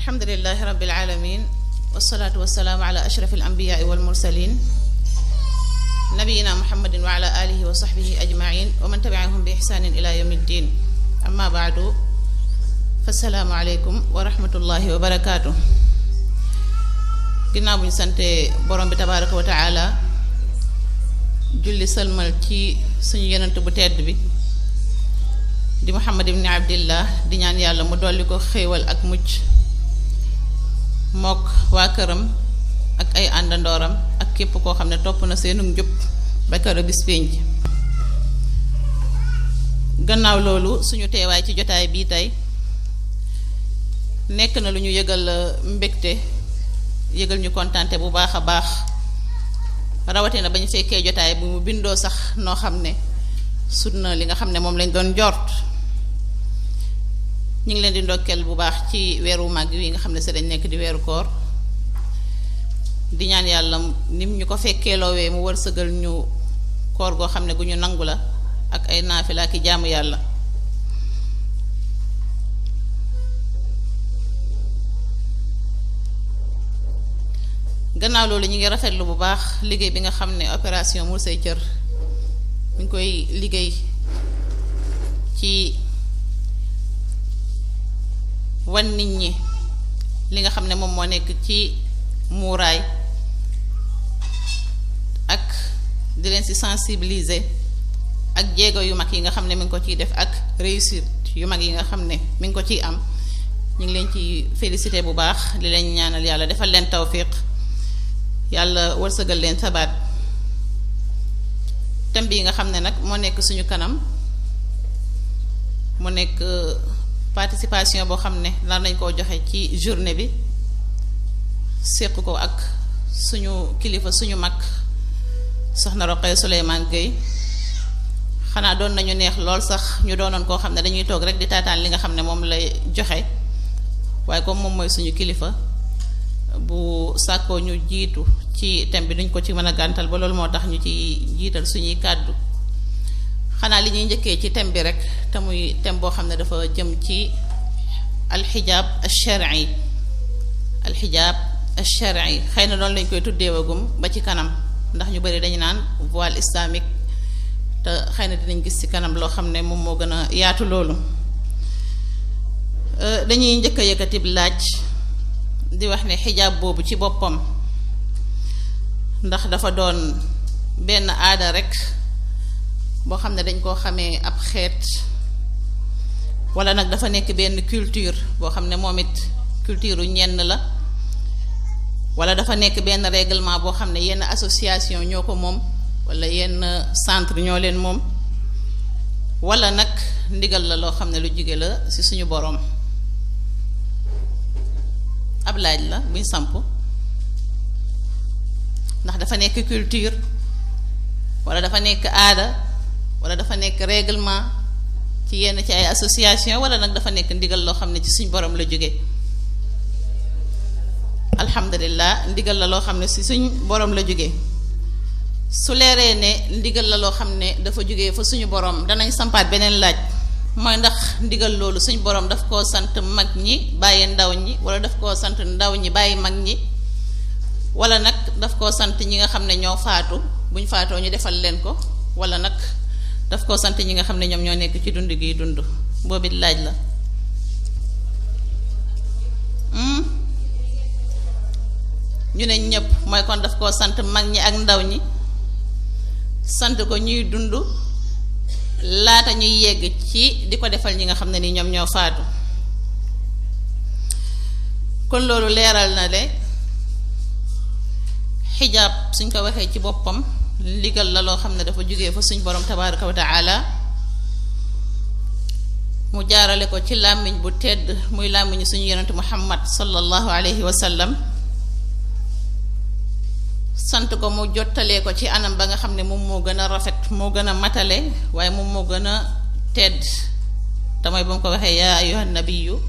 alhamdulillahi rabbil alamin wassalaatu wassalaamu ala ashrafil anbiyaai wal mursalin nabiyina muhammadin wa ala alihi wa sahbihi ajmain wa man tabiahum bi ihsanin ila yawmi ddin amma baadu fassalaamu aleykum wa rahmatullahi wa barakaatu. ginnaaw bu ñu sante borom bi tabaraka wa taala julli sëlmal ci suñu yonent bu tedd bi di muhammad ibni abdillah di ñaan yàlla mu dolli ko xéewal ak mucc mook waa këram ak ay àndandooram ak képp koo xam ne topp na seenu njub ba keroog bis pénc. gannaaw loolu suñu teewaay ci jotaay bii tey nekk na lu ñu yëgal mbégte yëgal ñu kontaante bu baax a baax rawatina ba ñu fekkee jotaay bu mu bindoo sax noo xam ne sut na li nga xam ne moom lañ doon jort. ñu ngi leen di ndokkeel bu baax ci weeru màgg wi nga xam ne si dañ nekk di weeru koor di ñaan yàlla nim ñu ko fekkee loowee mu wërsëgal ñu koor goo xam ne gu ñu nangu la ak ay naafila ak jaamu yàlla. gannaaw loolu ñu ngi rafetlu bu baax liggéey bi nga xam ne opération Mur Say Cër ñu ngi koy liggéey ci wan nit ñi li nga xam ne moom moo nekk ci muuraay ak di leen ci sensibiliser ak jéego yu mag yi nga xam ne mi ngi ko ciy def ak réussite yu mag yi nga xam ne mi ngi ko ciy am ñu ngi leen ci félicité bu baax di leen ñaanal yàlla defal leen tawfiq yàlla wërsëgal leen sabaat. thème bi nga xam ne nag moo nekk suñu kanam mu nekk participation boo xam ne nar nañ koo joxe ci journée bi séq ko ak suñu kilifa suñu mag soxna Roqaya Souleymane Gueye. xanaa doon nañu neex lool sax ñu doonoon koo xam ne dañuy toog rek di taataan li nga xam ne moom lay joxe waaye comme moom mooy suñu kilifa bu sàkkoo ñu jiitu ci thème bi duñ ko ci mën a gàntal ba loolu moo tax ñu ci jiital suñuy kàddu. xanaa li ñuy njëkkee ci thème bi rek te muy thème boo xam ne dafa jëm ci alxijaab ash-shar'i alxijaab ash-shar'i xëy na noonu lañ koy tuddeewagum ba ci kanam ndax ñu bari dañu naan voile islamique te xëy na dinañ gis ci kanam loo xam ne moom moo gën a yaatu loolu. dañuy njëkk a yëkkati laaj di wax ne xijaab boobu ci boppam ndax dafa doon benn aada rek boo xam ne dañ koo xamee ab xeet wala nag dafa nekk benn culture boo xam ne moom it culture u ñenn la wala dafa nekk benn règlement boo xam ne yenn association ñoo ko moom wala yenn centre ñoo leen moom wala nag ndigal la loo xam ne lu jóge la ci suñu boroom. ab laaj la buñ samp ndax dafa nekk culture wala dafa nekk aada wala dafa nekk règlement ci yenn ci ay association wala nag dafa nekk ndigal loo xam ne ci suñ borom la jóge. alhamdulillah ndigal la loo xam ne ci suñ borom la jóge. su leeree ne ndigal la loo xam ne dafa jóge fa suñu borom danañ sampaat beneen laaj mooy ndax ndigal loolu suñ borom daf koo sant mag ñi bàyyi ndaw ñi wala daf koo sant ndaw ñi bàyyi mag ñi wala nag daf koo sant ñi nga xam ne ñoo faatu buñ faatoo ñu defal leen ko wala nag daf koo sant ñi nga xam ne ñoom ñoo nekk ci dund gi dund boobu laaj la. ñu ne ñëpp mooy kon daf koo sant mag ñi ak ndaw ñi sant ko ñuy dund laata ñuy yegg ci di ko defal ñi nga xam ne ni ñoom ñoo faatu. kon loolu leeral na de xijaab suñ ko waxee ci boppam ndigal la loo xam ne dafa jógee fa suñ borom tabaraka wa taala mu jaarale ko ci làmmiñ bu tedd muy làmmiñu suñu yonent muhammad sallallahu alayhi wa sallam sant ko mu jottalee ko ci anam ba nga xam ne moom moo gën a rafet moo gën a matale waaye moom moo gën a tedd te mooy ba mu ko waxee yaa ayyuhan nabiyyu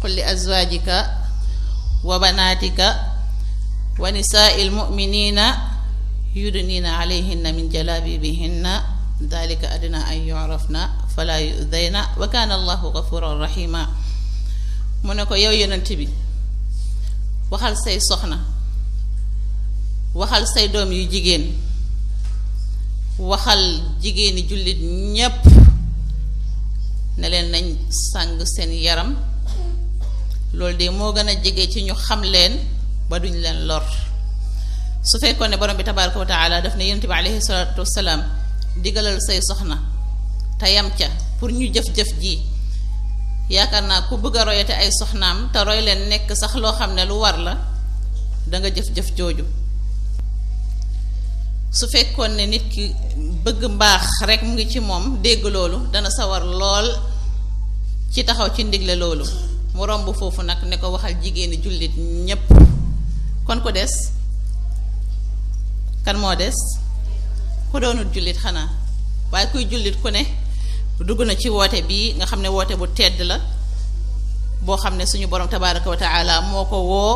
qul li azwaajika wa banaatika wa nisaa'il mu'miniina yudniina alayhinna min jalaabibihinna dalika adna an yu'rafna fala yu'dayna wa kaana allahu gafuran rahima mu ne ko yow yonent bi waxal say soxna waxal say doom yu jigéen waxal jigéeni jullit ñépp ne leen nañ sàng seen yaram loolu de moo gën a jege ci ñu xam leen ba duñ leen lor su fekkoon ne borom bi tabaaraka wa taala daf ne yonent bi alayhi salaatu wassalaam digalal say soxna te yam ca pour ñu jëf-jëf ji yaakaar naa ku bëgg a royate ay soxnaam te roy leen nekk sax loo xam ne lu war la danga jëf-jëf jooju su fekkoon ne nit ki bëgg mbaax rekk mu ngi ci moom dégg loolu dana sawar lool ci taxaw ci ndigle loolu mu romb foofu nag ne ko waxal jigéeni jullit ñépp kon ku des kan moo des ku doonul jullit xanaa waaye kuy jullit ku ne dugg na ci woote bii nga xam ne woote bu tedd la boo xam ne suñu borom tabaaraka wa taala moo ko woo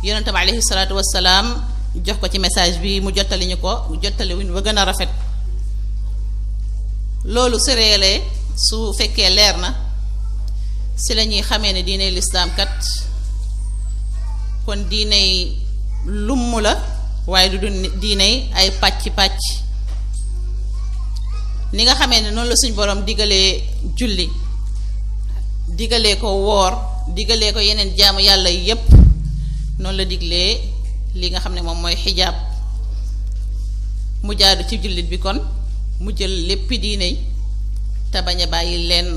yonentam alayhi salaatu wassalaam jox ko ci message bi mu jottali ñu ko jottali wuñ ba gën a rafet loolu su réelee su fekkee leer na si la ñuy xamee ne diiney lislaam kat kon diiney lumm la waaye du diiney ay pàcc-pàcc ni nga xamee ne noonu la suñ borom digalee julli digalee ko woor digalee ko yeneen jaamu yàlla yépp noonu la diglee li nga xam ne moom mooy xijaab mu jaadu ci jullit bi kon mu jël léppi diine te bañ a bàyyi lenn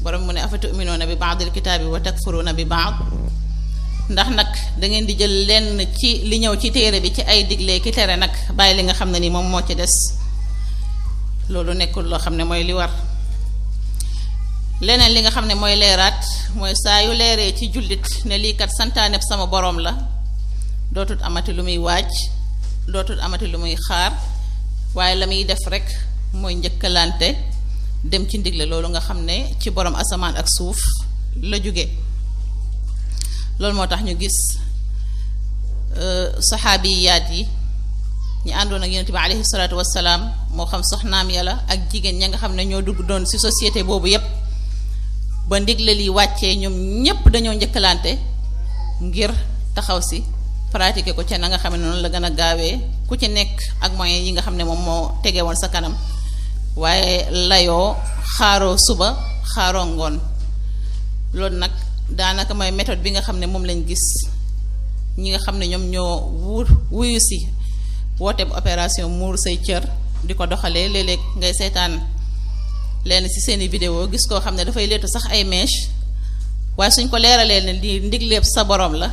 borom mu ne afatu'minuuna bi ba'dil kitaabi wa takfuruuna bi ba'd ndax nag dangeen di jël lenn ci li ñëw ci téere bi ci ay diglee ki tere nag bàyyi li nga xam ne ni moom moo ci des loolu nekkul loo xam ne mooy li war leneen li nga xam ne mooy leeraat mooy saa yu leeree ci jullit ne lii kat santaaneb sama boroom la dootul amati lu muy waaj dootul amati lu muy xaar waaye la muy def rekk mooy njëkkalante dem ci ndigle loolu nga xam ne ci boroom asamaan ak suuf la jóge loolu moo tax ñu gis saxaabiyaat yi ñu àndoon ak yonent bi alayhi salaatu wassalaam moo xam soxnaam yàlla ak jigéen ña nga xam ne ñoo dugg doon ci société boobu yépp ba ndigle li wàccee ñoom ñépp dañoo njëkkalante ngir taxaw ci pratiquer ko ca na nga xam ne noonu la gën a gaawee ku ci nekk ak moyens yi nga xam ne moom moo tege woon sa kanam waaye layoo xaaroo suba xaaroo ngoon loolu nag daanaka mooy méthode bi nga xam ne moom lañ gis ñi nga xam ne ñoom ñoo wuyu si woote bu opération muur say cër di ko doxalee léeg-léeg ngay seetaan leen ci seeni vidéo gis koo xam ne dafay leetu sax ay mèche waaye suñ ko leeralee ne lii ndigleeb sa borom la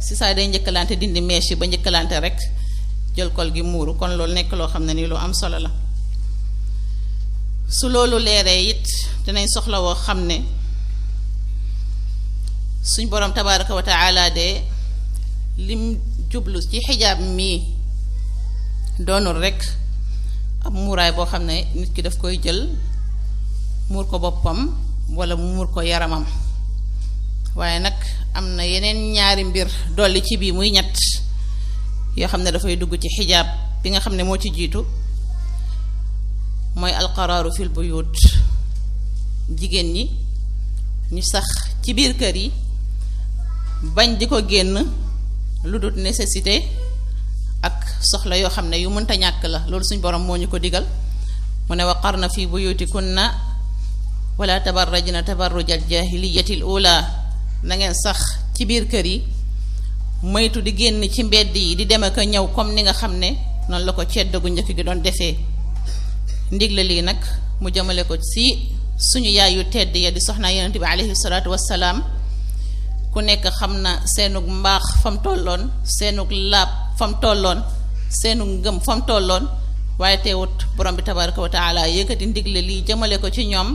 si saa day njëkkalante dindi mèche yi ba njëkkalante rek jël kol gi muuru kon loolu nekk loo xam ne nii lu am solo la su loolu leeree it dinañ soxla woo xam ne suñ borom tabaaraka wa taala de lim jublu ci xijaab mii doonul rek ab muuraay boo xam ne nit ki daf koy jël muur ko boppam walla mu muur ko yaramam waaye nag am na yeneen ñaari mbir dolli ci bii muy ñett yoo xam ne dafay dugg ci xijaab bi nga xam ne moo ci jiitu mooy alqaraaru fil buyut jigéen ñi ñu sax ci biir kër yi bañ di ko génn lu dul nécessité ak soxla yoo xam ne yu mënta ñàkk la loolu suñ borom moo ñu ko digal mu ne waqarna fi buyutikunna wala tabarrajna tabarrujal jaahiliyatil ula na ngeen sax ci biir kër yi moytu di génn ci mbedd yi di dem ak a ñëw comme ni nga xam ne noonu la ko ceddo gu njëkk gi doon defee ndigle lii nag mu jëmale ko ci suñu yaay yu tedd ya di soxnaa yonent bi alayhi salaatu wassalaam ku nekk xam na seenug mbaax fam tolloon seenug laab fam tolloon seenug ngëm fam tolloon waaye teewut borom bi tabaraka wa taala yëkkati ndigle lii jëmale ko ci ñoom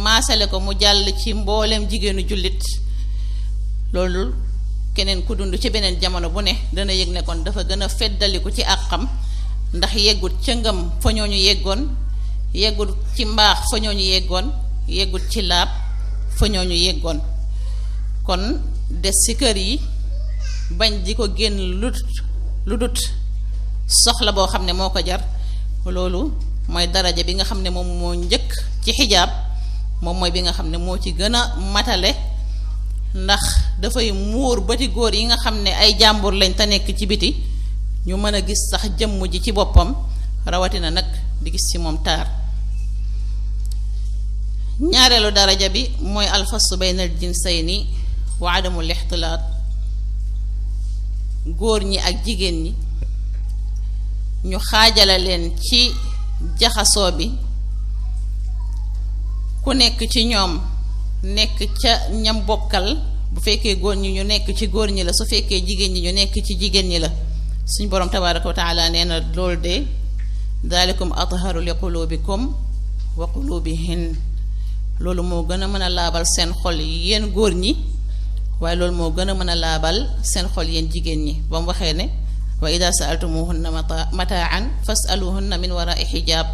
maasale ko mu jàll ci mbooleem jigéenu jullit loolu keneen ku dund ci beneen jamono bu ne dana yëg ne kon dafa gën a feddaliku ci àqam ndax yeggut ca ngëm fa ñooñu yeggoon yeggut ci mbaax fa ñooñu yeggoon yeggut ci laab fa ñooñu yeggoon kon des ci kër yi bañ di ko génn lu dut soxla boo xam ne moo ko jar loolu mooy daraja bi nga xam ne moom moo njëkk ci xijaab moom mooy bi nga xam ne moo ci gën a matale ndax dafay muur bëti góor yi nga xam ne ay jàmbur lañ te nekk ci biti ñu mën a gis sax jëmm ji ci boppam rawatina nag di gis ci moom taar. ñaareelu daraja bi mooy alfasu baynal jinsayni wa adamul ixtilaat. góor ñi ak jigéen ñi ñu xaajale leen ci jaxasoo bi, ku nekk ci ñoom nekk ca ñam bokkal, bu fekkee góor ñi ñu nekk ci góor ñi la, su fekkee jigéen ñi ñu nekk ci jigéen ñi la. suñ boroom tabaaraka wa taala nee na loolu de daalikum atharu li qulubikum wa qulubihin, loolu moo gën a mën a laabal seen xol yéen góor ñi, waaye loolu moo gën a mën a laabal seen xol yéen jigéen ñi. ba mu waxee ne wa ida saaltumuhunna mataan fasaluhunna min warai xijaab,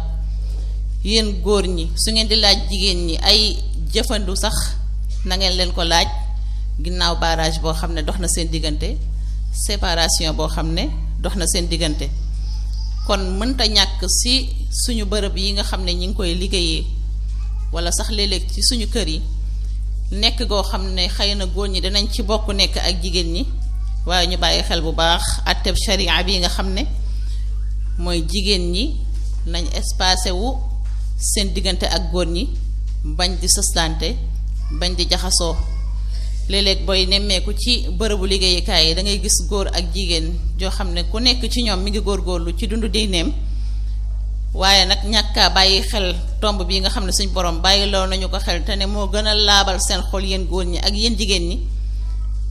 yéen góor ñi su ngeen di laaj jigéen ñi ay jëfandu sax na ngeen leen ko laaj ginnaaw barrage boo xam ne dox na seen diggante, séparation boo xam ne dox na seen diggante. kon mënta ñàkk ci suñu bërëb yi nga xam ne ñi ngi koy liggéeyee wala sax léeg-léeg ci suñu kër yi, nekk goo xam ne xëy na góor ñi dinañ ci bokk nekk ak jigéen ñi, waaye ñu bàyyi xel bu baax atteb sharia bi nga xam ne mooy jigéen ñi nañ espacé wu seen diggante ak góor ñi, bañ di sëslante, bañ di jaxasoo. léeg-léeg booy nemmeeku ci bërëbu liggéeyukaay yi da ngay gis góor ak jigéen joo xam ne ku nekk ci ñoom mi ngi góorgóorlu ci dundu diineem, waaye nag ñàkkaa bàyyi xel tomb bii nga xam ne suñ borom bàyyi loo nañu ko xel te ne moo gën a laabal seen xol yéen góor ñi ak yéen jigéen ñi,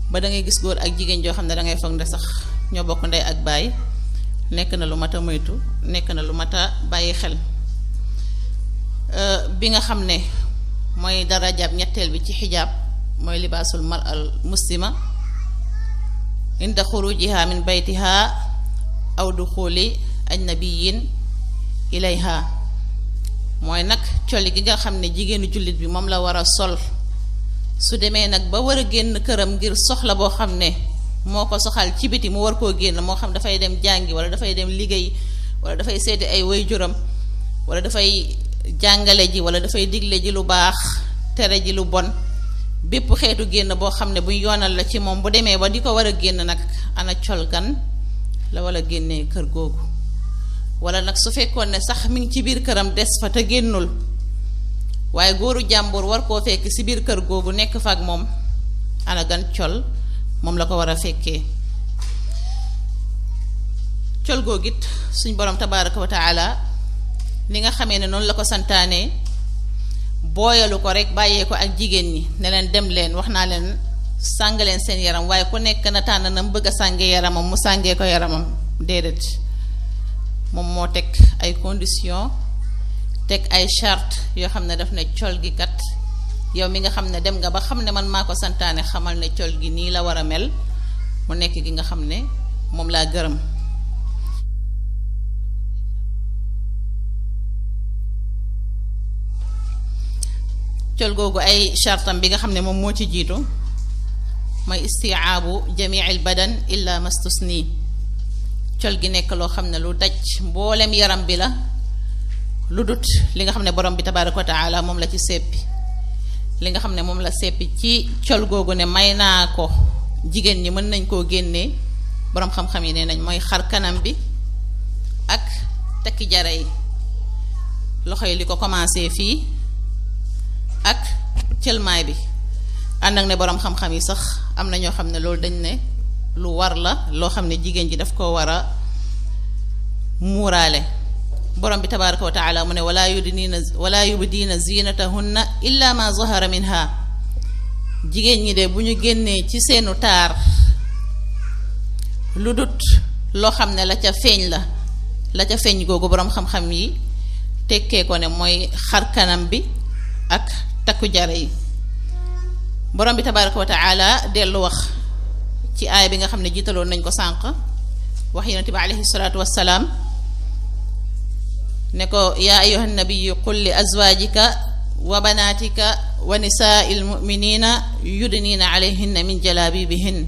ba da ngay gis góor ak jigéen joo xam ne da ngay foog ne sax ñoo bokk ndey ak baay. nekk na lu mat a moytu, nekk na lu mat a bàyyi xel. bi nga xam ne mooy darajaab ñetteel bi ci xijaab mooy libaasul mar al muslima inda xurujiha min baytiha aw duxuli ajnabiyin ilayha. mooy nag colli gi nga xam ne jigéenu jullit bi moom la war a sol su demee nag ba war a génn këram ngir soxla boo xam ne moo ko soxal ci biti mu war koo génn, moo xam dafay dem jàngi wala dafay dem liggéey wala dafay seeti ay waajuram wala dafay jàngale ji wala dafay digle ji lu baax tere ji lu bon. bépp xeetu génn boo xam ne bu yoonal la ci moom, bu demee ba di ko war a génn nag ana col gan la wala génnee kër googu, wala nag su fekkoon ne sax mi ngi ci biir këram des fa te génnul, waaye góoru jàmbur war koo fekk ci biir kër googu nekk fa ak moom, ana gan col moom la ko war a fekkee. col googu it suñ borom tabaaraka wa taala li nga xamee ne noonu la ko santaane, booyalu ko rek bàyyee ko ak jigéen ñi ne leen dem leen, wax naa leen sàng leen seen yaram, waaye ku nekk na tànn na mu bëgg a sàngee yaramam mu sàngee ko yaramam. déedéet, moom moo teg ay conditions, teg ay charte yoo xam ne daf ne col gi kat yow mi nga xam ne dem nga ba xam ne man maa ko santaane, xamal ne col gi nii la war a mel, mu nekk gi nga xam ne moom laa gërëm. col googu ay chartam bi nga xam ne moom moo ci jiitu mooy istiaabu jamiil badan illa mastusni. col gi nekk loo xam ne lu daj mboolem yaram bi la, lu dut li nga xam ne borom bi tabaaraka wa taala moom la ci seppi. li nga xam ne moom la seppi ci col googu ne may naa ko jigéen ñi mën nañ koo génnee, borom xam-xam yi nee nañ mooy xar kanam bi ak takki jara yi, loxo yi li ko commencé fii ak cëlmaay bi. ànd ak ne borom xam-xam yi sax am na ñoo xam ne loolu dañ ne lu war la, loo xam ne jigéen ji daf koo war a muuraale. borom bi tabaaraka wa taala mu ne wala yubdiina zinatahunna illa ma zahara minha. jigéen ñi de bu ñu génnee ci seenu taar lu dut loo xam ne la ca feeñ googu borom xam-xam yi tekkee ko ne mooy xar kanam bi ak takku jara yi. borom bi tabaaraka wa taala dellu wax ci aaya bi nga xam ne jiitaloon nañ ko sànq, wax yonent bi alayhi salaatu wassalaam ne ko yaa ayyuha nabiyyu qul li azwaajika wa banaatika wa nisaa'il mu'miniina yudniina alayhinna min jalaabibihin.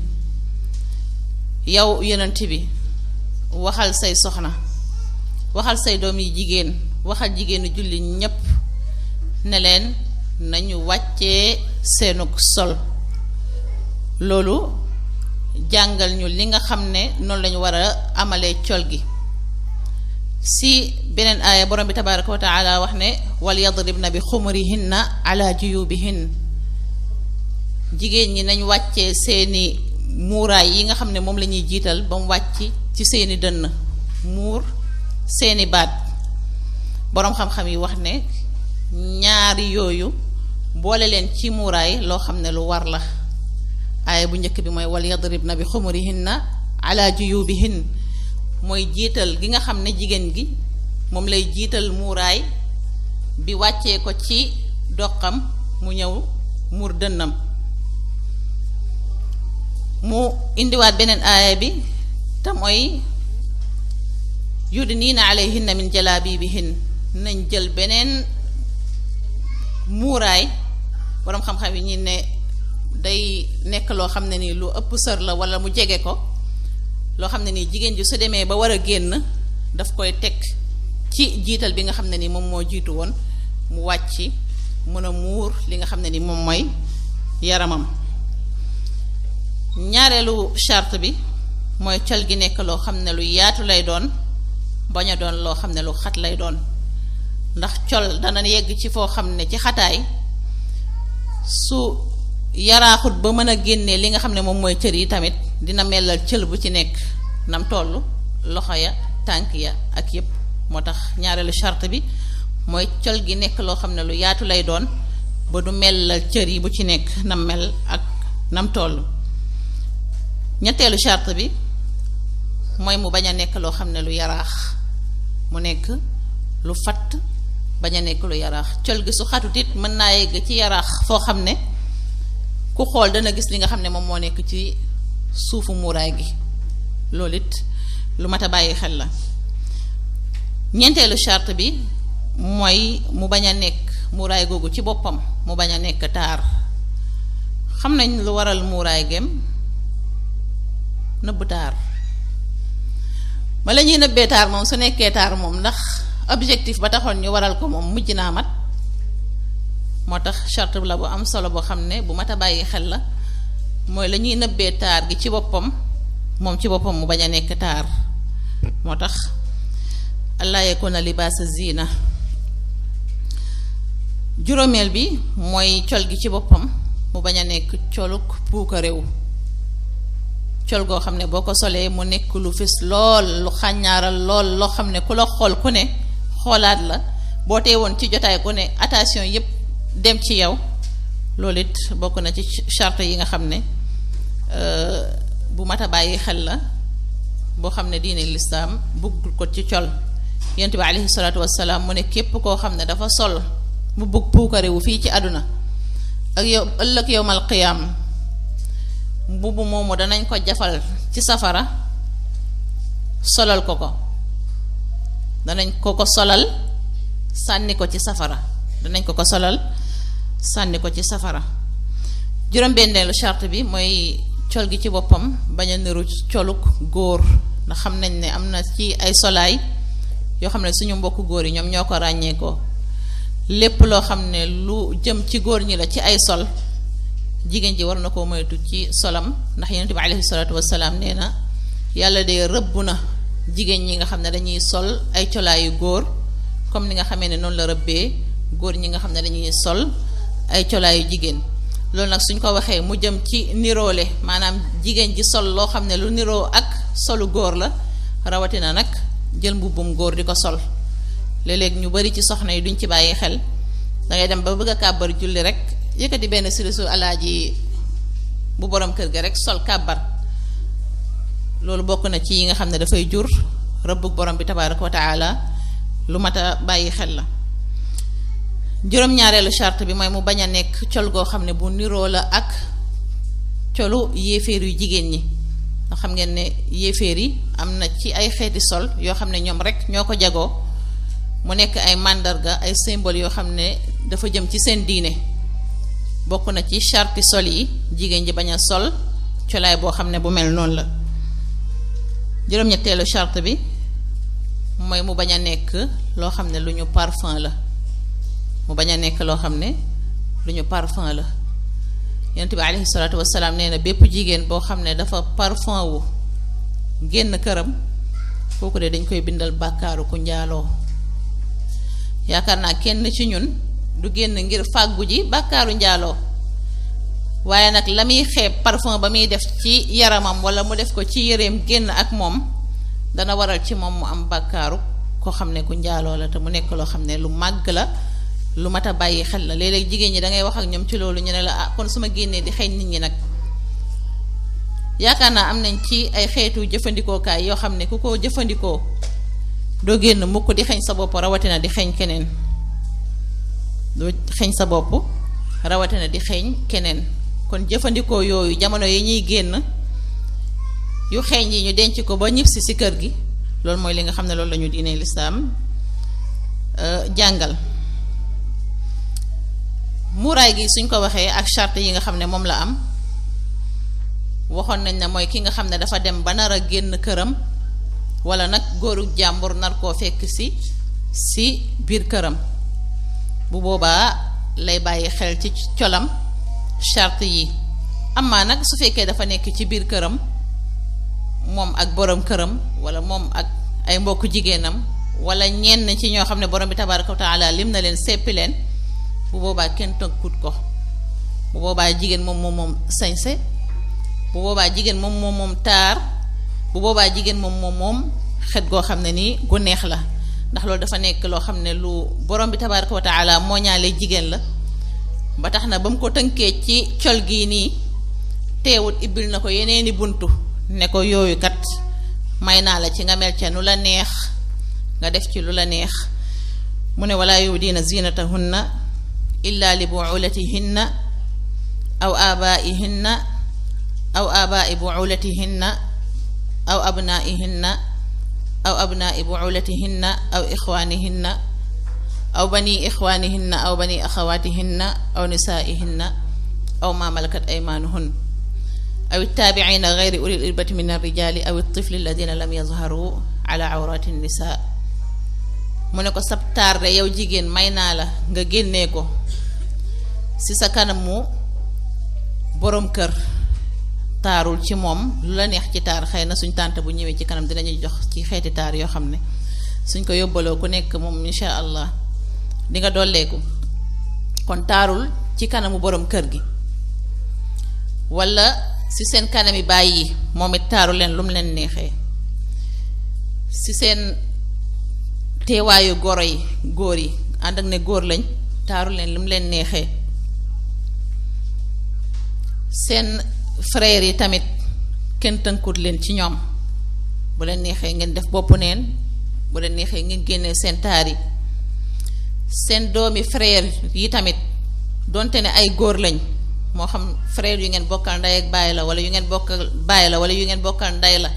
yow yonent bi waxal say soxna, waxal say doom yi jigéen, waxal jigéenu julli ñépp ne leen nañu wàccee seenug sol, loolu jàngal ñu li nga xam ne noonu lañu war a amalee col gi. si beneen aaya borom bi tabaraka wa taala wax ne wal yadribna bi xumurihinna ala juyubihin, jigéen ñi nañ wàccee seeni muuraay yi nga xam ne moom la ñuy jiital ba mu wàcc ci seeni dënn, muur seeni baat. boroom xam-xam yi wax ne ñaari yooyu boole leen ci muuraay loo xam ne lu war la. aaya bu njëkk bi mooy wal yadribna bi xumurihinna ala juyubihin, mooy jiital gi nga xam ne jigéen gi moom lay jiital muuraay bi wàccee ko ci doqam mu ñëw muur dënnam. mu indiwaat beneen aaya bi te mooy yudniina alayhinna min jalaabibihin, nañ jël beneen muuraay. boroom xam-xam yi ñi ne day nekk loo xam ne nii lu ëpp sër la walla mu jege ko, loo xam ne nii jigéen ji su demee ba war a génn daf koy teg ci jiital bi nga xam ne ni moom moo jiitu woon, mu wàcc mën a muur li nga xam ne ni moom mooy yaramam. ñaareelu charte bi mooy col gi nekk loo xam ne lu yaatu lay doon, bañ a doon loo xam ne lu xat lay doon, ndax col dana yegg ci foo xam ne ci xataay su yaraaxut ba mën a génnee li nga xam ne moom mooy cër yi tamit dina melal cël bu ci nekk nam toll, loxo ya, tànk ya ak yépp. moo tax ñaareelu charte bi mooy col gi nekk loo xam ne lu yaatu lay doon ba du melal cër yi bu ci nekk nam mel ak nam toll. ñetteelu charte bi mooy mu bañ a nekk loo xam ne lu yaraax, mu nekk lu fatt, bañ a nekk lu yaraax. col gi su xatut it mën naa yegg ci yaraax foo xam ne ku xool dana gis li nga xam ne moom moo nekk ci suufu muuraay gi. loolu it lu mat a bàyyi xel la. ñeenteelu charte bi mooy mu bañ a nekk muuraay googu ci boppam mu bañ a nekk taar. xam nañ lu waral muuraay gem nëbb taar. bala ñuy nëbbee taar moom su nekkee taar moom ndax objectif ba taxoon ñu waral ko moom mujj naa mat. moo tax charte la bu am solo boo xam ne bu mat a bàyyi xel la, mooy la ñuy nëbbee taar gi ci boppam moom ci boppam mu bañ a nekk taar. moo tax allaa yakuna libaasa zina. juróomeel bi mooy col gi ci boppam mu bañ a nekk coluk puuka réew, col goo xam ne boo ko solee mu nekk lu fis lool, lu xàññaaral lool, loo xam ne ku la xool ku ne xoolaat la, boo teewoon ci jotaay ku ne attention yépp dem ci yow. loolu it bokk na ci charte yi nga xam ne bu mat a bàyyi xel la, boo xam ne diine lislaam bëggul ko ci col. yonent bi alayhi salaatu wassalaam mu ne képp koo xam ne dafa sol mu bëgg puukarewu fii ci àdduna ak yow ëllëg yowmal qiyaam, mbubu moomu danañ ko jafal ci safara solal ko ko, danañ ko ko solal sànni ko ci safara, danañ ko ko solal sànni ko ci safara. juróom-benneelu charte bi mooy col gi ci boppam bañ a niru coluk góor, ndax xam nañ ne am na ci ay solaay yoo xam ne suñu mbokku góor yi ñoom ñoo ko ràññee ko. lépp loo xam ne lu jëm ci góor ñi la ci ay sol, jigéen ji war na koo moytu ci solam, ndax yonent bi alayhi salaatu wassalaam nee na yàlla de rëbb na jigéen ñi nga xam ne dañuy sol ay colaayu góor, comme ni nga xamee ne noonu la rëbbee góor ñi nga xam ne dañuy sol ay colaayu jigéen. loolu nag suñ ko waxee mu jëm ci niroole, maanaam jigéen ji sol loo xam ne lu niroo ak solu góor la, rawatina nag jël mbubbum góor di ko sol. léeg-léeg ñu bari ci soxna yi duñ ci bàyyi xel, dangay dem ba bëgg a kàbbar julli rek yëkkati benn sirisu alaaji bu borom kër ga rek sol kàbbar. loolu bokk na ci yi nga xam ne dafay jur rëbbug borom bi tabaaraka wa taala, lu mat a bàyyi xel la. juróom-ñaareelu charte bi mooy mu bañ a nekk col goo xam ne bu niroo la ak colu yéeféer yu jigéen ñi. nga xam ngeen ne yéeféer yi am na ci ay xeeti sol yoo xam ne ñoom rek ñoo ko jagoo, mu nekk ay màndarga, ay symbole yoo xam ne dafa jëm ci seen diine. bokk na ci charte sol yi jigéen ji bañ a sol colaay boo xam ne bu mel noonu la. juróom-ñetteelu charte bi mooy mu bañ a nekk loo xam ne lu ñu parfum la, mu bañ a nekk loo xam ne lu ñu parfum la. yonent bi alayhi salaatu wasalaam nee na bépp jigéen boo xam ne dafa parfum wu génn këram kooku de dañ koy bindal bàkkaaru ku njaaloo. yaakaar naa kenn ci ñun du génn ngir fàggu ji bàkkaaru njaaloo, waaye nag la muy xeeb parfum ba muy def ci yaramam wala mu def ko ci yëreem génn ak moom dana waral ci moom mu am bàkkaaru koo xam ne ku njaaloo la, te mu nekk loo xam ne lu màgg la, lu mat a bàyyi xel la. léeg-léeg jigéen ñi da ngay wax ak ñoom ci loolu ñu ne la ah kon su ma génnee di xeeñ nit ñi nag. yaakaar naa am nañ ci ay xeetu jëfandikookaay yoo xam ne ku ko jëfandikoo doo génn mukk di xeeñ sa bopp rawatina di xeeñ keneen, doo xeeñ sa bopp rawatina di xeeñ keneen. kon jëfandikoo yooyu jamono yi ñuy génn yu xeeñ yi ñu denc ko ba ñibbisi ci kër gi, loolu mooy li nga xam ne loolu la ñu diine lislaam jàngal. muuraay gi suñ ko waxee ak charte yi nga xam ne moom la am, waxoon nañ ne mooy ki nga xam ne dafa dem ba nar a génn këram wala nag góoru jàmbur nar koo fekk si biir këram, bu boobaa lay bàyyi xel ci colam charte yi. amaa nag su fekkee dafa nekk ci biir këram moom ak borom këram wala moom ak ay mbokku jigéenam wala ñenn ci ñoo xam ne borom bi tabaaraka wa taala lim na leen seppi leen, bu boobaa kenn tënkut ko. bu boobaa jigéen moom sañse, bu boobaa jigéen moom taar, bu boobaa jigéen moom xet goo xam ne nii gu neex la, ndax loolu dafa nekk loo xam ne lu borom bi tabaaraka wa taala moo ñaale jigéen la. ba tax na ba mu ko tënkee ci col gii nii teewut ibbil na ko yeneeni buntu ne ko yooyu kat may naa la ci nga mel ca nu la neex, nga def ci lu la neex. mu ne walaa yubdiina zinatahunna illa li buulatihinna aw abaihinna aw abai buulatihinna aw abnaihinna aw abnai buulatihinna aw ixwaanihinna aw bani ixwaanihinna aw bani axawaatihinna aw nisaaihinna aw ma malakat aymaanuhun aw ittaabiciina gayri ulil irbati min arrijaali aw ittifli alladina lam yazharu ala awraati nisaa. mu ne ko sab taar de yow jigéen may naa la nga génnee ko ci sa kanamu boroom kër, taarul ci moom lu la neex ci taar. xëy na suñ tànt bu ñëwee ci kanam dinañu jox ci xeeti taar yoo xam ne suñ ko yóbbaloo ku nekk moom insha allah di nga dolleeku. kon taarul ci kanamu boroom kër gi wala ci seen kanami bàyyi moom it taaru leen lu mu leen neexee, ci seen teewaayu goro yi góor yi ànd ak ne góor lañ taaru leen lu mu leen neexee. seen frères yi tamit kenn tënkut leen ci ñoom, bu leen neexee ngeen def bopp neen, bu leen neexee ngeen génnee seen taar yi. seen doomi frère yi tamit donte ne ay góor lañ, moo xam frère yu ngeen bokkal ndey ak baay la wala yu ngeen bokkal baay la wala yu ngeen bokkal ndey la,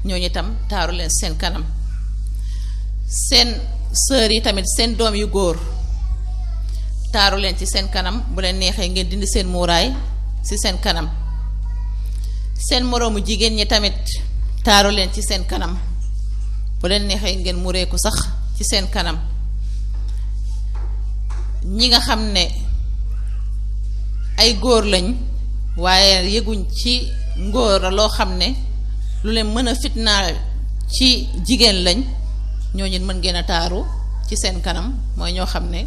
ñooñu itam taaru leen seen kanam. seen sœur yi tamit seen doom yu góor taaru leen ci seen kanam, bu leen neexee ngeen dindi seen muuraay ci seen kanam. seen moroomu jigéen ñi tamit taaru leen ci seen kanam, bu leen neexee ngeen mureeku sax ci seen kanam. ñi nga xam ne ay góor lañ waaye yëguñ ci ngóora loo xam ne lu leen mën a fitnaal ci jigéen lañ, ñooñu mën ngeen a taaru ci seen kanam. mooy ñoo xam ne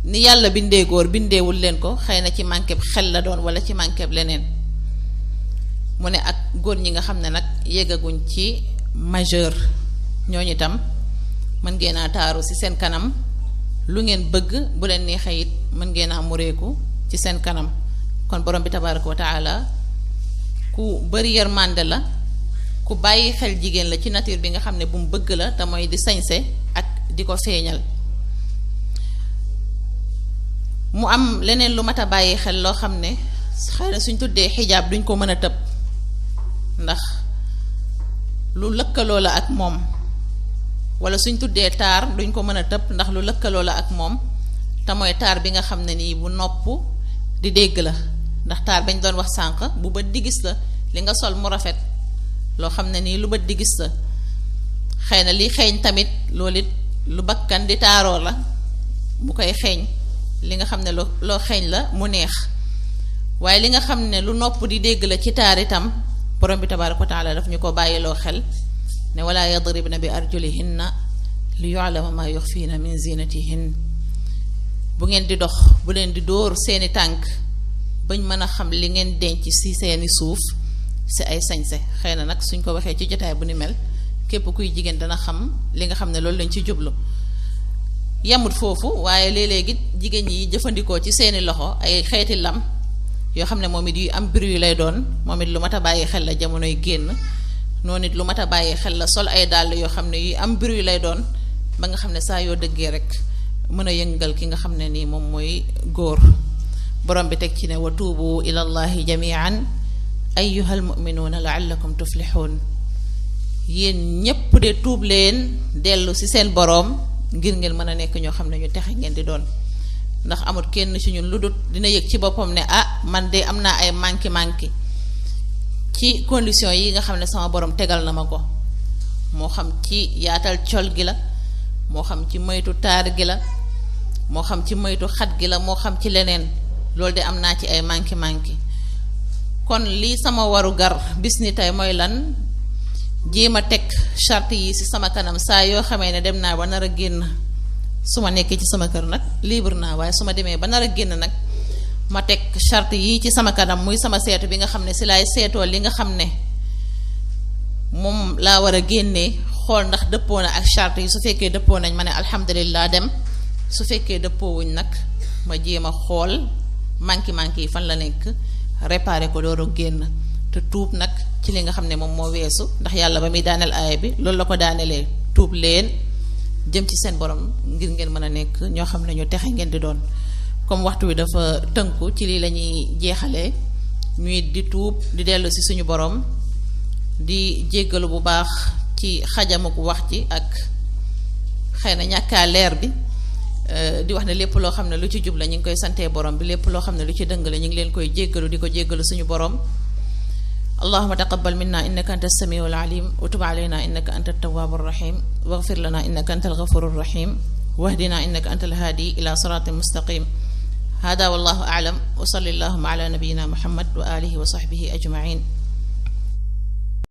ni yàlla bindee góor bindeewul leen ko, xëy na ci manqué xel la doon wala ci manqué leneen. mu ne ak góor ñi nga xam ne nag yeggaguñ ci majeur, ñooñu itam mën ngeen a taaru ci seen kanam lu ngeen bëgg, bu leen neexee it mën ngeen a mureeku ci seen kanam. kon borom bi tabaaraka wa taala ku bari yërmande la, ku bàyyi xel jigéen la ci nature bi nga xam ne bu mu bëgg la, te mooy di sañse ak di ko feeñal. mu am leneen lu mat a bàyyi xel loo xam ne xëy na suñ tuddee xijaab duñ ko mën a tëb, ndax lu lëkkaloo la ak moom, wala suñ tuddee taar duñ ko mën a tëb ndax lu lëkkaloo la ak moom, te mooy taar bi nga xam ne nii bu nopp di dégg la. ndax taar bañ doon wax sànq bu bët di gis la, li nga sol mu rafet loo xam ne nii lu bët di gis la. xëy na li xeeñ tamit loolu it lu bakkan di taaroo la, bu koy xeeñ li nga xam ne loo xeeñ la mu neex waaye li nga xam ne lu nopp di dégg la ci taar itam borom bi tabaaraka wa taala daf ñu ko bàyyiloo xel ne wala yadribna bi arjulihinna li yu'lama ma yuxfiina min zinatihin bu ngeen di dox bu leen di dóor seeni tànk bañ mën a xam li ngeen denc ci seeni suuf si ay sañse xëy na nag suñ ko waxee ci jotaay bu ni mel képp kuy jigéen dana xam li nga xam ne loolu lañ ci jublu yamut foofu waaye léeg-léegi jigéen ñi jëfandikoo ci seeni loxo ay xeeti lam yoo xam ne moom it yu am bruit lay doon moom it lu mat a bàyyi xel la jamonoy génn noonu it lu mat a bàyyi xel la sol ay dàll yoo xam ne yu am bruit lay doon ba nga xam ne saa yoo dëggee rek mën a yëngal ki nga xam ne nii moom mooy góor borom bi teg ci ne wa tuubu ila allahi jamian ayyuhal muminuuna laallakum tuflixuun yéen ñépp de tuub leen dellu ci seen boroom ngir ngeen mën a nekk ñoo xam ne ñu texe ngeen di doon ndax amul kenn ci ñun lu dut dina yëg ci boppam ne man de am naa ay manki ci condition yi nga xam ne sama borom tegal na ma ko moo xam ci yaatal col gi la moo xam ci moytu taar gi la moo xam ci moytu xat gi la moo xam ci leneen loolu de am naa ci ay manki kon lii sama waru gar bis ni tey mooy lan jéem a teg charte yi ci sama kanam saa yoo xamee ne dem naa ba nar a génn su ma nekkee ci sama kër nag libre naa waaye su ma demee ba nar a génn nag ma teg charte yi ci sama kanam muy sama seetu bi nga xam ne ci laay seetoo li nga xam ne moom laa war a génnee xool ndax dëppoo na ak charte yi su fekkee dëppoo nañ ma ne alhamdulillah dem su fekkee dëppoowuñ nag ma jéem a xool manki yi fan la nekk réparé ko door a génn te tuub nag ci li nga xam ne moom moo weesu ndax yàlla ba muy daaneel aaya bi loolu la ko daanelee tuub leen jëm ci seen borom ngir ngeen mën a nekk ñoo xam ne ñu texe ngeen di doon comme waxtu wi dafa tënku ci lii la ñuy jeexalee ñuy di tuub di dellu ci suñu borom di jéggalu bu baax ci xajamuk wax ci ak xëy na ñàkkaa leer bi di wax ne lépp loo xam ne lu ci jub la ñu ngi koy santee borom bi lépp loo xam ne lu ci dëng la ñu ngi leen koy jéggalu di ko jéggalu suñu borom allahuma taqabbal minna innaka anta as-samiu al-alim wa tub alayna innaka anta at-tawwabu ar-rahim waghfir lana innaka anta al-ghafuru ar-rahim wahdina innaka anta al-hadi ila siratin mustaqim hada wallahu a'lam wa sallallahu ala nabiyyina muhammad wa alihi wa sahbihi ajma'in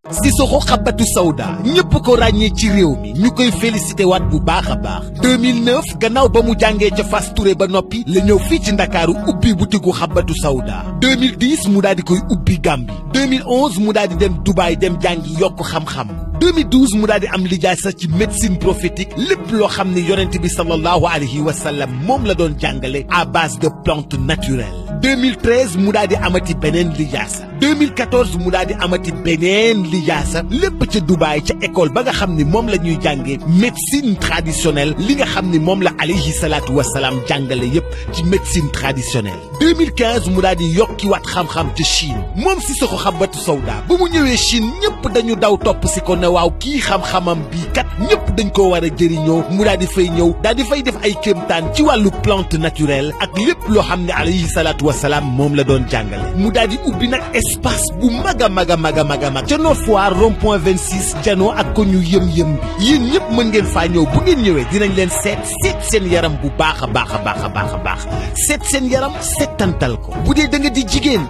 Sissoko Habbatu Sauda ñëpp ko ràññee ci réew mi ñu koy félicité waat bu baax a baax 2009 gannaaw ba mu jàngee ca Fass Touré ba noppi la ñëw fii ci Ndakaaru ubbi butigu Habbatu Sauda 2010 mu daal di koy ubbi Gambie 2011 mu daal di dem Dubaï dem jàngi yokk xam-xam 2012 mu daal di am lijaasa ci médecine prophétique lépp loo xam ne yonent bi sallallahu alayhi wa sallam moom la doon jàngale à base de plantes naturelles 2013 mu daal di amati beneen lijaasa 2014 mu daal di amati beneen lijaasa lépp ca Dubaï ca école ba nga xam ni moom la ñuy jàngee médecine traditionnelle li nga xam ni moom la alayhi salaatu wasalaam jàngale yépp ci médecine traditionnelle 2015 mu daal di yokkiwaat xam-xam ca Chine moom Sissoko Habbatu Sauda ba mu ñëwee Chine ñëpp dañu daw topp si ko ne waaw kii xam-xamam bii kat ñëpp dañ ko war a jëriñoo mu daal di fay ñëw daal di fay def ay kéemtaan ci wàllu plante naturelle ak lépp loo xam ne alayhi salaatu wasalaam moom la doon jàngale mu daal di ubbi nag espace bu mag a mag ca Nord Foire rond-point 26 janoo ak ko ñu yëm-yëm bi yéen ñëpp mën ngeen faa ñëw bu ngeen ñëwee dinañ leen seet seen yaram bu baax a seet seen yaram seetantal ko bu dee da nga di jigéen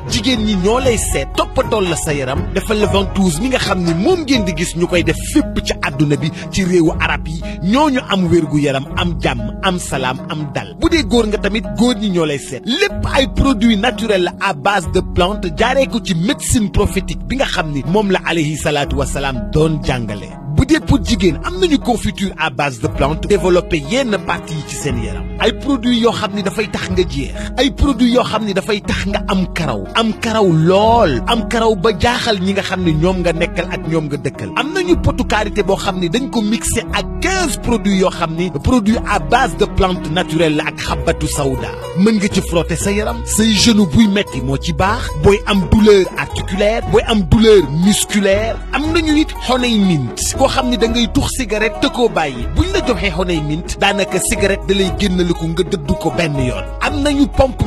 ñi ñoo lay seet toppatool la sa yaram defal la ventouse mi nga xam ni moom ngeen di gis ñu koy def fépp ci àdduna bi ci réewu arab yi ñooñu am wérgu yaram am jàmm am salaam am dal bu dee góor nga tamit góor ñi ñoo lay seet lépp ay produits naturels la à base de plantes jaaree ko ci médecine prophétique bi nga xam ni moom la alayhi salaatu wasalaam doon jàngale bu dee pour jigéen am nañu confiture à base de plantes développé yenn parties yi ci seen yaram ay produits yoo xam ni dafay tax nga jeex ay produits yoo xam ni dafay tax nga am karaw lool am karaw ba jaaxal ñi nga xam ni ñoom nga nekkal ak ñoom nga dëkkal am nañu potu karité boo xam ni dañ ko mixé ak 15 produits yoo xam ni produits à base de plantes naturelles la ak Habbatu Sauda mën nga ci frotter sa yaram say genou buy metti moo ci baax booy am douleur articulaire booy am douleur musculaire am nañu it honey mint koo xam ni da ngay tux cigarette te koo bàyyi buñ la joxee honey mint daanaka cigarette da lay génnaliku nga dëddu ko benn yoon am nañu pompe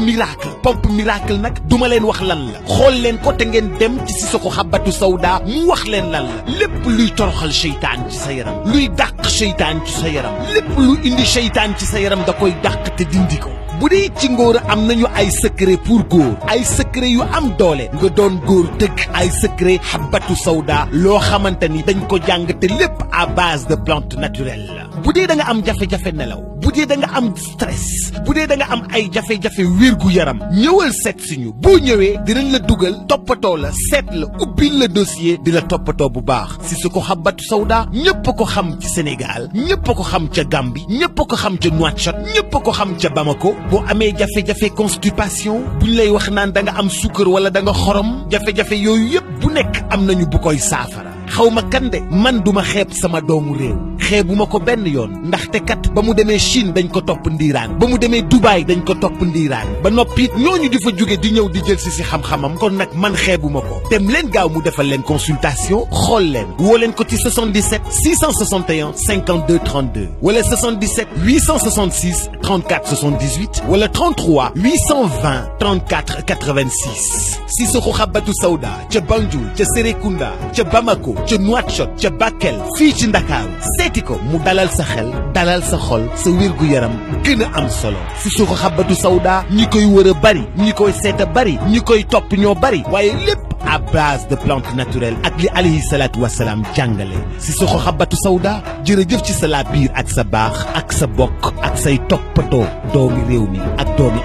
miracle nag duma leen wax lan la xool leen ko te ngeen dem ci Sissoko Habbatu Sauda mu wax leen lan la lépp luy toroxal seytaan ci sa yaram luy dàq seytaan ci sa yaram lépp lu indi seytaan ci sa yaram da koy dàq te dindi ko bu dee ci ngóor am nañu ay secret pour góor ay secret yu am doole nga doon góor dëgg ay secret xabatu sawda loo xamante ni dañ ko jàng te lépp à base de plantes naturelles la bu dee da nga am jafe-jafe nelaw bu dee da nga am stress bu dee da nga am ay jafe-jafe wér-gu-yaram ñëwal seet si ñu boo ñëwee dinañ la dugal toppatoo la seet la ubbil la dossier di la toppatoo bu baax Sissoko xabatu sawda ñëpp ko xam ci Sénégal ñëpp ko xam ca Gambie ñëpp ko xam ca Nouakchott ñëpp ko xam ca Bamako boo amee jafe-jafe constipation buñ lay wax naan da nga am suukar wala da nga xorom jafe-jafe yooyu yëpp bu nekk am nañu bu koy saafara xaw ma kan de man duma xeeb sama doomu réew xeebuma ko benn yoon ndaxte kat ba mu demee Chine dañ ko topp ndiiraan ba mu demee Dubaï dañ ko topp ndiiraan ba noppi ñooñu di fa jóge di ñëw di jël si xam-xamam kon nag man xeebuma ko dem leen gaaw mu defal leen consultation xool leen woo leen ko ci 77 661 52 32 wala 77 866 34 78 wala 33 820 34 86 Sissoko xabatu sawda ca Banjul ca Serekunda ca Bamako ca Nouakchott ca Bakel fii ci Ndakaaru seeti ko mu dalal sa xel dalal sa xol sa wér-gu-yaram gën a am solo Sissoko xabatu sawda ñi koy wër a bari ñi koy seet a bari ñi koy topp ñoo bari waaye lépp à base de plantes naturelles ak li alayhi salaatu wasalaam jàngale Sissoko xabatu sawda jërëjëf ci sa laa biir ak sa baax ak sa bokk ak say toppatoo doomi réew mi ak doomi